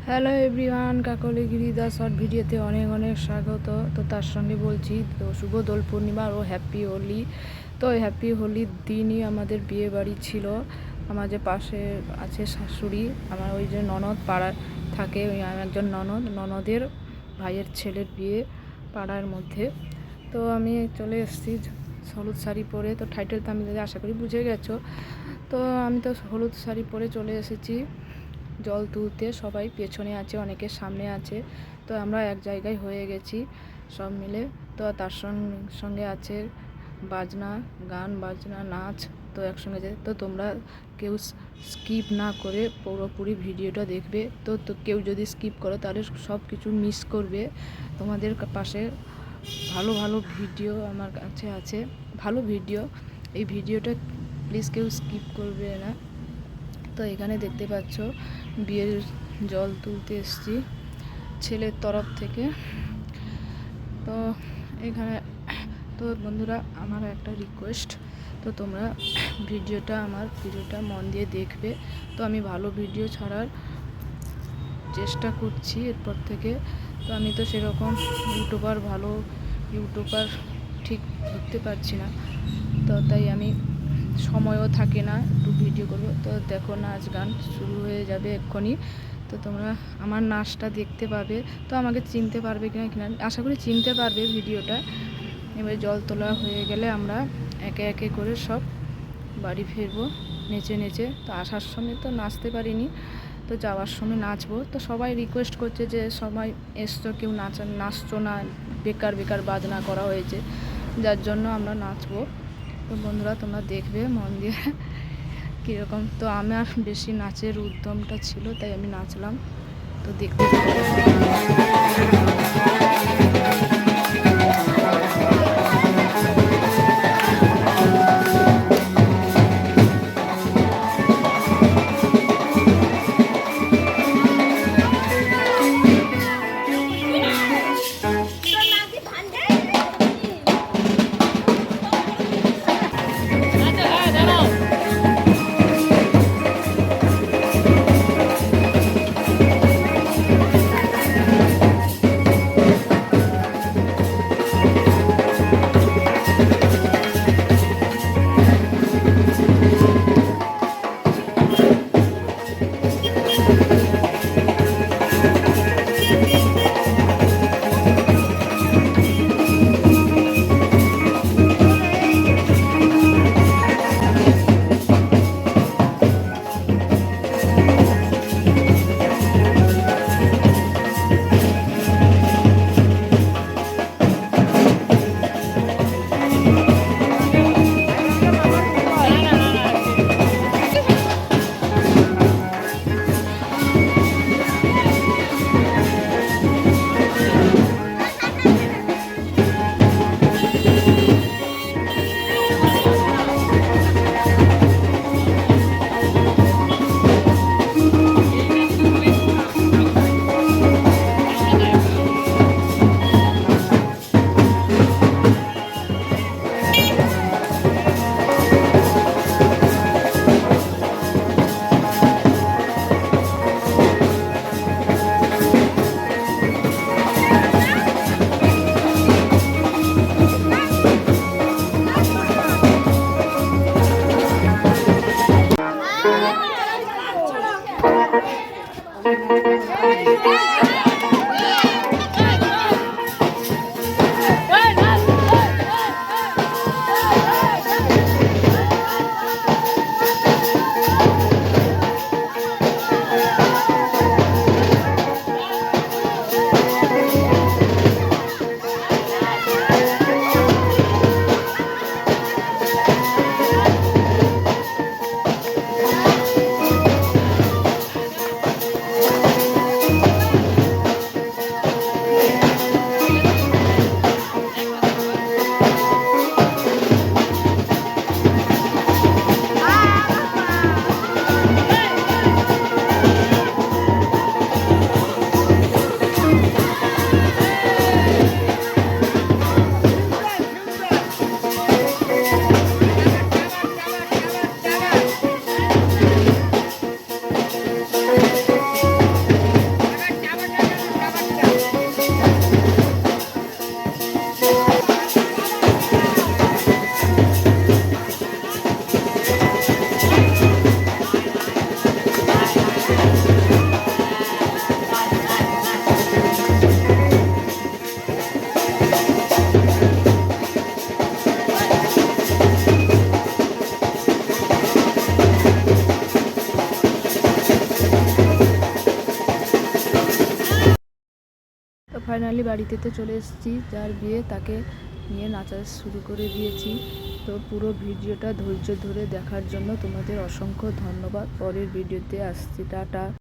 Hello everyone, কাকলি গিরিদা short ভিডিওতে অনেক অনেক স্বাগত। তো তার সঙ্গে বলছি তো শুভ দোল পূর্ণিমা ও হ্যাপি হোলি। তো হ্যাপি হোলির দিনই আমাদের বিয়ে বাড়ি ছিল। আমাদের পাশে আছে শাশুড়ি, আমার ওই যে ননদ পাড়ার থাকে, ওই একজন ননদের ভাইয়ের ছেলের বিয়ে পাড়ার মধ্যে। তো আমি চলে এসেছি হলুদ শাড়ি পরে। তো টাইটেল তো আমি আশা করি বুঝে গেছো। তো আমি তো হলুদ শাড়ি পরে চলে এসেছি জল তুলতে। সবাই পেছনে আছে, অনেকে সামনে আছে। তো আমরা এক জায়গায় হয়ে গেছি সব মিলে। তো তার সঙ্গে আছে বাজনা, গান বাজনা, নাচ। তো একসঙ্গে যে তো তোমরা কেউ স্কিপ না করে পুরোপুরি ভিডিওটা দেখবে। তো কেউ যদি স্কিপ করো তাহলে সব কিছু মিস করবে। তোমাদের পাশে ভালো ভালো ভিডিও আমার কাছে আছে, ভালো ভিডিও। এই ভিডিওটা প্লিজ কেউ স্কিপ করবে না। তো এখানে দেখতে পাচ্ছ বিয়ের জল তুলতে এসেছি ছেলের তরফ থেকে। তো এখানে তো বন্ধুরা, আমার একটা রিকোয়েস্ট, তো তোমরা আমার ভিডিওটা মন দিয়ে দেখবে। তো আমি ভালো ভিডিও ছাড়ার চেষ্টা করছি এরপর থেকে। তো আমি তো সেরকম ভালো ইউটিউবার ঠিক ধরতে পারছি না, তো তাই আমি সময়ও থাকে না একটু ভিডিও করবো। তো দেখো, নাচ গান শুরু হয়ে যাবে এক্ষুনি। তো তোমরা আমার নাচটা দেখতে পাবে। তো আমাকে চিনতে পারবে কিনা আশা করি চিনতে পারবে ভিডিওটা। এবারে জল তোলা হয়ে গেলে আমরা একে একে করে সব বাড়ি ফিরবো নেচে নেচে। তো আসার সময় তো নাচতে পারিনি, তো যাওয়ার সময় নাচবো। তো সবাই রিকোয়েস্ট করছে যে সবাই এসছো, কেউ নাচছো না, বেকার বেকার বাজনা করা হয়েছে, যার জন্য আমরা নাচবো। তো বন্ধুরা, তোমরা দেখবে মন দিয়ে কীরকম। তো আমার বেশি নাচের উদ্যমটা ছিল, তাই আমি নাচলাম। তো দেখতে ফাইনালি বাড়িতে তো চলে এসেছি, যার বিয়ে তাকে নিয়ে নাচা শুরু করে দিয়েছি। তো পুরো ভিডিওটা ধৈর্য ধরে দেখার জন্য তোমাদের অসংখ্য ধন্যবাদ। পরের ভিডিওতে আসছি, টাটা।